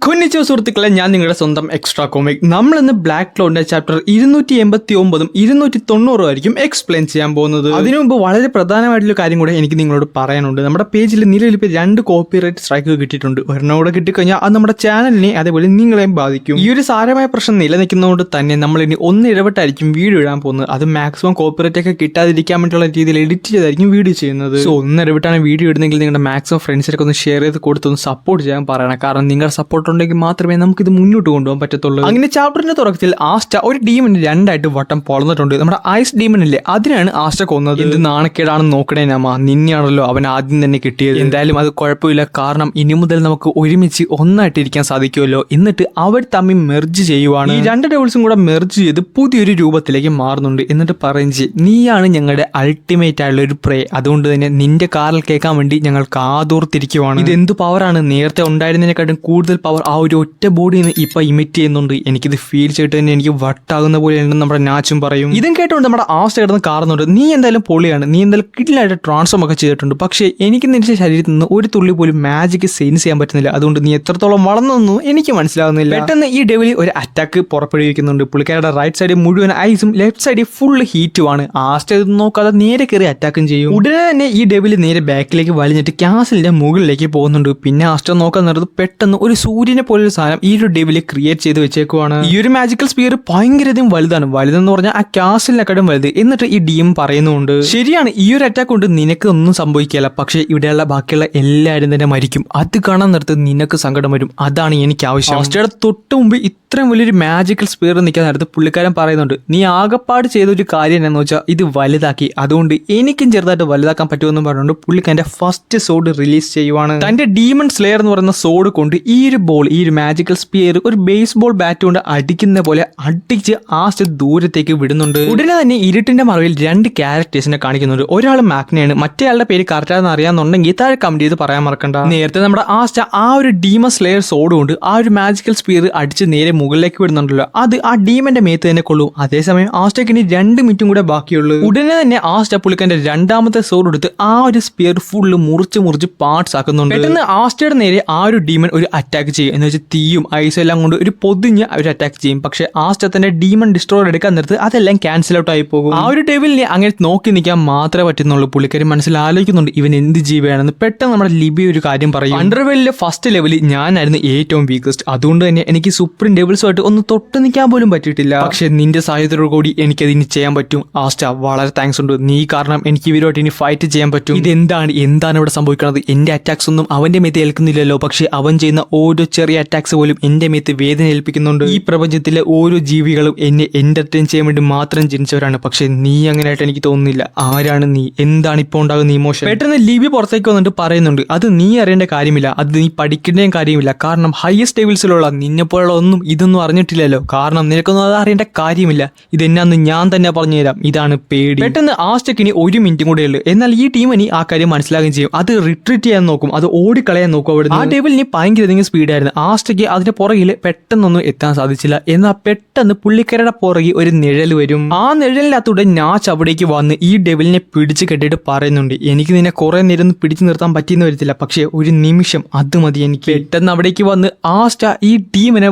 കൊന്നിച്ചോ സുഹൃത്തുക്കളെ, ഞാൻ നിങ്ങളുടെ സ്വന്തം എക്സ്ട്രാ കോമിക്. നമ്മളിന്ന് ബ്ലാക്ക് ക്ലൗഡിന്റെ ചാപ്റ്റർ 289 290 ആയിരിക്കും എക്സ്പ്ലെയിൻ ചെയ്യാൻ പോകുന്നത്. അതിനു മുമ്പ് വളരെ പ്രധാനമായിട്ടുള്ള കാര്യം കൂടെ എനിക്ക് നിങ്ങളോട് പറയാനുണ്ട്. നമ്മുടെ പേജിൽ നിലവിൽ ഇപ്പോൾ 2 കോപ്പിറൈറ്റ് സ്ട്രൈക്ക് കിട്ടിയിട്ടുണ്ട്. ഒരെണ്ണം കൂടെ കിട്ടിക്കഴിഞ്ഞാൽ അത് നമ്മുടെ ചാനലിനെ അതേപോലെ നിങ്ങളെയും ബാധിക്കും. ഈ ഒരു സാരമായ പ്രശ്നം നിലനിൽക്കുന്നതുകൊണ്ട് തന്നെ നമ്മൾ ഇനി ഒന്ന് ഇടപെട്ടായിരിക്കും വീഡിയോ ഇടാൻ പോകുന്നത്. അത് മാക്സിമം കോപ്പിറൈറ്റ് ഒക്കെ കിട്ടാതിരിക്കാൻ വേണ്ടിയുള്ള രീതിയിൽ എഡിറ്റ് ചെയ്തായിരിക്കും വീഡിയോ ചെയ്യുന്നത്. സോ ഒന്ന് ഇടപെട്ടാണ് വീഡിയോ ഇടുന്നെങ്കിൽ നിങ്ങളുടെ മാക്സിമം ഫ്രണ്ട്സിനൊക്കെ ഒന്ന് ഷെയർ ചെയ്ത് കൊടുത്തൊന്ന് സപ്പോർട്ട് ചെയ്യാൻ പറയണം. കാരണം നിങ്ങളുടെ സപ്പോർട്ട് ഉണ്ടെങ്കിൽ മാത്രമേ നമുക്ക് ഇത് മുന്നോട്ട് കൊണ്ടുപോകാൻ പറ്റത്തുള്ളൂ. അങ്ങനെ ചാപ്റ്ററിന്റെ തുടക്കത്തിൽ ആസ്റ്റ ഒരു ഡീമന് 2 ആയിട്ട് വട്ടം പൊളന്നിട്ടുണ്ട്. നമ്മുടെ ഐസ് ഡീമനില്ലേ, അതിനാണ് ആസ്റ്റ കൊന്നത്. എന്ത് നാണക്കേടാണെന്ന് നോക്കണേ നമ്മ, നിന്നെയാണല്ലോ അവൻ ആദ്യം തന്നെ കിട്ടിയത്. എന്തായാലും അത് കുഴപ്പമില്ല, കാരണം ഇനി മുതൽ നമുക്ക് ഒരുമിച്ച് ഒന്നായിട്ട് ഇരിക്കാൻ സാധിക്കുമല്ലോ. എന്നിട്ട് അവർ തമ്മിൽ മെർജ് ചെയ്യുവാണ്. ഈ 2 ഡെവിൾസും കൂടെ മെർജ് ചെയ്ത് പുതിയൊരു രൂപത്തിലേക്ക് മാറുന്നുണ്ട്. എന്നിട്ട് പറയുന്നത്, നീയാണ് ഞങ്ങളുടെ അൾട്ടിമേറ്റ് ആയിട്ടുള്ള ഒരു പ്രേ, അതുകൊണ്ട് തന്നെ നിന്റെ കാറിൽ കേൾക്കാൻ വേണ്ടി ഞങ്ങൾ കാതോർത്തിരിക്കുവാണ്. ഇത് എന്ത് പവറാണ്, നേരത്തെ ഉണ്ടായിരുന്നതിനെക്കാട്ടും കൂടുതൽ പവർ ആ ഒരു ഒറ്റ ബോഡിയിൽ നിന്ന് ഇപ്പൊ ഇമിറ്റ് ചെയ്യുന്നുണ്ട്. എനിക്കിത് ഫീൽ ചെയ്തിട്ട് തന്നെ എനിക്ക് വട്ടാകുന്ന പോലെയാണെന്ന് നമ്മുടെ നാച്ചും പറയും. ഇതും കേട്ടുകൊണ്ട് നമ്മുടെ ആസ്റ്റ കിടന്ന് കാറുന്നുണ്ട്. നീ എന്തായാലും പൊളിയാണ്, നീ എന്തായാലും കിഡിലായിട്ട് ട്രാൻസ്ഫോം ഒക്കെ ചെയ്തിട്ടുണ്ട്. പക്ഷേ എനിക്ക് നിന്റെ ശരീരത്തിൽ നിന്ന് ഒരു തുള്ളി പോലും മാജിക് സെൻസ് ചെയ്യാൻ പറ്റുന്നില്ല. അതുകൊണ്ട് നീ എത്രത്തോളം വളർന്നൊന്നും എനിക്ക് മനസ്സിലാവുന്നില്ല. പെട്ടെന്ന് ഈ ഡെവിലി ഒരു അറ്റാക്ക് പുറപ്പെടുവിക്കുന്നുണ്ട്. പുള്ളിക്കാരുടെ റൈറ്റ് സൈഡിൽ മുഴുവൻ ഐസും ലെഫ്റ്റ് സൈഡിൽ ഫുൾ ഹീറ്റുമാണ്. ആസ്റ്റ ഇത് നോക്കാതെ നേരെ കയറി അറ്റാക്കും ചെയ്യും. ഉടനെ തന്നെ ഈ ഡെവിലി നേരെ ബാക്കിലേക്ക് വലിഞ്ഞിട്ട് ക്യാസലിന്റെ മുകളിലേക്ക് പോകുന്നുണ്ട്. പിന്നെ ആസ്റ്റ നോക്കാൻ നേരത്ത് പെട്ടെന്ന് ഒരു സൂര്യനെ പോലൊരു സാധനം ഈ ഒരു ഡെവിലി ക്രിയേറ്റ് ചെയ്ത് വെച്ചേക്കുവാണ്. ഈ ഒരു മാജിക്കൽ സ്പിയർ ഭയങ്കരധികം വലുതാണ്. വലുതെന്ന് പറഞ്ഞാൽ ആ ക്യാസലിനെക്കാട്ടും വലുത്. എന്നിട്ട് ഈ ഡീം പറയുന്നുണ്ട്, ശരിയാണ്, ഈ ഒരു അറ്റാക്ക് കൊണ്ട് നിനക്ക് ഒന്നും സംഭവിക്കില്ല, പക്ഷേ ഇവിടെയുള്ള ബാക്കിയുള്ള എല്ലാവരും തന്നെ മരിക്കും. അത് കാണാൻ നേരത്ത് നിനക്ക് സങ്കടം വരും. അതാണ് എനിക്ക് ആവശ്യം. ആസ്റ്റയുടെ തൊട്ട് മുമ്പ് ഇത്രയും വലിയൊരു മാജിക്കൽ സ്പിയർ നിൽക്കാൻ നേരത്ത് പുള്ളിക്കാരൻ പറയുന്നുണ്ട്, നീ ആകപ്പാട് ചെയ്തൊരു കാര്യം എന്ന് വെച്ചാൽ ഇത് വലുതാക്കി, അതുകൊണ്ട് എനിക്കും ചെറുതായിട്ട് വലുതാക്കാൻ പറ്റുമെന്ന് പറഞ്ഞുകൊണ്ട് പുള്ളിക്കാരന്റെ ഫസ്റ്റ് സോഡ് റിലീസ് ചെയ്യുവാണ്. തന്റെ ഡീമൺ സ്ലെയർ എന്ന് പറയുന്ന സോഡ് കൊണ്ട് ഈ ഒരു ബോൾ, ഈ ഒരു മാജിക്കൽ സ്പിയർ ഒരു ബേസ്ബോൾ ബാറ്റ് കൊണ്ട് അടിക്കുന്ന പോലെ അടിച്ച് ആസ്റ്റ ദൂരത്തേക്ക് വിടുന്നുണ്ട്. ഉടനെ തന്നെ ഇരുട്ടിന്റെ മറവിൽ 2 ക്യാരക്ടേഴ്സിനെ കാണിക്കുന്നുണ്ട്. ഒരാൾ മാഗ്നയാണ്, മറ്റേയാളുടെ പേര് കറക്റ്റാണെന്ന് അറിയാന്നുണ്ടെങ്കിൽ താഴെ കമന്റ് ചെയ്ത് പറയാൻ മറക്കണ്ട. നേരത്തെ നമ്മുടെ ആസ്റ്റ ആ ഒരു ഡീമൺ സ്ലെയർ സോഡ് കൊണ്ട് ആ ഒരു മാജിക്കൽ സ്പിയർ അടിച്ച് നേരെ മുകളിലേക്ക് വിടുന്നുണ്ടല്ലോ, അത് ആ ഡീമന്റെ മേത്ത് തന്നെ കൊള്ളും. അതേസമയം ആസ്റ്റയ്ക്ക് ഇനി 2 മിനിറ്റും കൂടെ ബാക്കിയുള്ളൂ. ഉടനെ തന്നെ ആസ്റ്റ പുള്ളിക്കാരന്റെ 2ാമത്തെ സോഡ് എടുത്ത് ആ ഒരു സ്പിയർ ഫുള്ള് മുറിച്ച് പാർട്സ് ആക്കുന്നുണ്ട്. പെട്ടെന്ന് ആസ്റ്റയുടെ നേരെ ആ ഒരു ഡീമൻ ഒരു അറ്റാക്ക് ചെയ്യും. എന്ന് വെച്ചാൽ തീയും ഐസും എല്ലാം കൊണ്ട് ഒരു പൊതിഞ്ഞ് ഒരു അറ്റാക്ക് ചെയ്യും. പക്ഷെ ആസ്റ്റ തന്നെ ഡീമൺ ഡിസ്ട്രോയർ എടുക്കാൻ നേരത്ത് അതെല്ലാം ക്യാൻസൽ ഔട്ട് ആയി പോകും. ആ ഒരു ഡെവിലിനെ അങ്ങനെ നോക്കി നിൽക്കാൻ മാത്രമേ പറ്റുന്നുള്ളൂ. പുള്ളിക്കാരി മനസ്സിൽ ആലോചിക്കുന്നുണ്ട് ഇവൻ എന്ത് ജീവയാണെന്ന്. പെട്ടെന്ന് നമ്മുടെ ലിബി ഒരു കാര്യം പറയും, അണ്ടർവേലിലെ ഫസ്റ്റ് ലെവലിൽ ഞാനായിരുന്നു ഏറ്റവും വീക്കസ്റ്റ്, അതുകൊണ്ട് തന്നെ എനിക്ക് സുപ്രീം ഡെവിൾസുമായിട്ട് ഒന്ന് തൊട്ട് നിൽക്കാൻ പോലും പറ്റിയിട്ടില്ല. പക്ഷെ നിന്റെ സഹായത്തോടു കൂടി എനിക്കത് ഇനി ചെയ്യാൻ പറ്റും. ആസ്റ്റ വളരെ താങ്ക്സ് ഉണ്ട്, നീ കാരണം എനിക്ക് ഇവരുമായിട്ട് ഇനി ഫൈറ്റ് ചെയ്യാൻ പറ്റും. ഇതെന്താണ് ഇവിടെ സംഭവിക്കുന്നത്? എന്റെ അറ്റാക്സ് ഒന്നും അവന്റെ മേത്ത് ഏൽക്കുന്നില്ലല്ലോ, പക്ഷെ അവൻ ചെയ്യുന്ന ഓരോ ചെറിയ അറ്റാക്സ് പോലും എന്റെ മേത്ത് വേദന ഏൽപ്പിക്കുന്നുണ്ട്. ഈ പ്രപഞ്ചത്തിലെ ഓരോ ജീവികളും എന്നെ എന്റർടൈൻ ചെയ്യാൻ വേണ്ടി മാത്രം ജനിച്ചവരാണ്, പക്ഷെ നീ അങ്ങനെയായിട്ട് എനിക്ക് തോന്നുന്നില്ല. ആരാണ് നീ? എന്താണ് ഇപ്പോൾ ഉണ്ടാകുന്ന ഇമോഷൻ? പെട്ടെന്ന് ലിബി പുറത്തേക്ക് വന്നിട്ട് പറയുന്നുണ്ട്, അത് നീ അറിയേണ്ട കാര്യമില്ല, അത് നീ പഠിക്കേണ്ട കാര്യമില്ല. കാരണം ഹയസ്റ്റ് ലെവൽസിലുള്ള നിന്നെപ്പോലുള്ള ഒന്നും ഇതൊന്നും അറിഞ്ഞിട്ടില്ലല്ലോ. കാരണം നിനക്കൊന്നും അത് അറിയേണ്ട കാര്യമില്ല. ഇതെന്നാന്ന് ഞാൻ തന്നെ പറഞ്ഞുതരാം. ഇതാണ് പേടി. പെട്ടെന്ന് ആസ്റ്റയ്ക്ക് ഇനി 1 മിനിറ്റും കൂടെ ഉള്ളൂ. എന്നാൽ ഈ ടീമിന് ആ കാര്യം മനസ്സിലാക്കുകയും ചെയ്യും. അത് റിട്രീറ്റ് ചെയ്യാൻ നോക്കും, അത് ഓടിക്കളയാൻ നോക്കും. അവിടെ ആ ഡെവിലിന് ഭയങ്കര സ്പീഡായിരുന്നു. ആസ്റ്റയ്ക്ക് അതിന്റെ പുറകിൽ പെട്ടെന്നൊന്നും എത്താൻ സാധിച്ചില്ല. എന്നാൽ പെട്ടെന്ന് പുള്ളിക്കാരുടെ പുറകിൽ ഒരു നിഴൽ വരും. ആ നിഴലിനകത്തൂടെ നാച്ച് അവിടേക്ക് വന്ന് ഈ ഡെവിലിനെ പിടിച്ചു കെട്ടിയിട്ട് പറയുന്നുണ്ട്, എനിക്ക് നിന്നെ കുറെ നേരം പിടിച്ചു നിർത്താൻ പറ്റിയെന്ന് വരത്തില്ല, പക്ഷെ ഒരു നിമിഷം അത് മതി എനിക്ക്. പെട്ടെന്ന് അവിടേക്ക് വന്ന് ആസ്റ്റ ഈ ടീമിനെ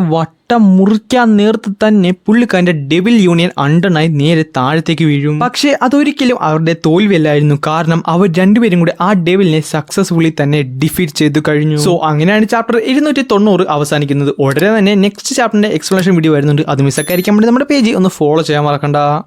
മുറിക്കാൻ നേരത്ത് തന്നെ പുള്ളിക്കാരന്റെ ഡെവിൽ യൂണിയൻ അണ്ടനായി നേരെ താഴത്തേക്ക് വീഴും. പക്ഷെ അതൊരിക്കലും അവരുടെ തോൽവിയല്ലായിരുന്നു, കാരണം അവർ 2 പേരും കൂടെ ആ ഡെവിലിനെ സക്സസ്ഫുള്ളി തന്നെ ഡിഫീറ്റ് ചെയ്തു കഴിഞ്ഞു. സോ അങ്ങനെയാണ് ചാപ്റ്റർ 290 അവസാനിക്കുന്നത്. ഉടനെ തന്നെ നെക്സ്റ്റ് ചാപ്റ്ററിന്റെ എക്സ്പ്ലനേഷൻ വീഡിയോ വരുന്നുണ്ട്. അത് മിസ്സാക്കാതിരിക്കാൻ വേണ്ടി നമ്മുടെ പേജ് ഒന്ന് ഫോളോ ചെയ്യാൻ മറക്കണ്ട.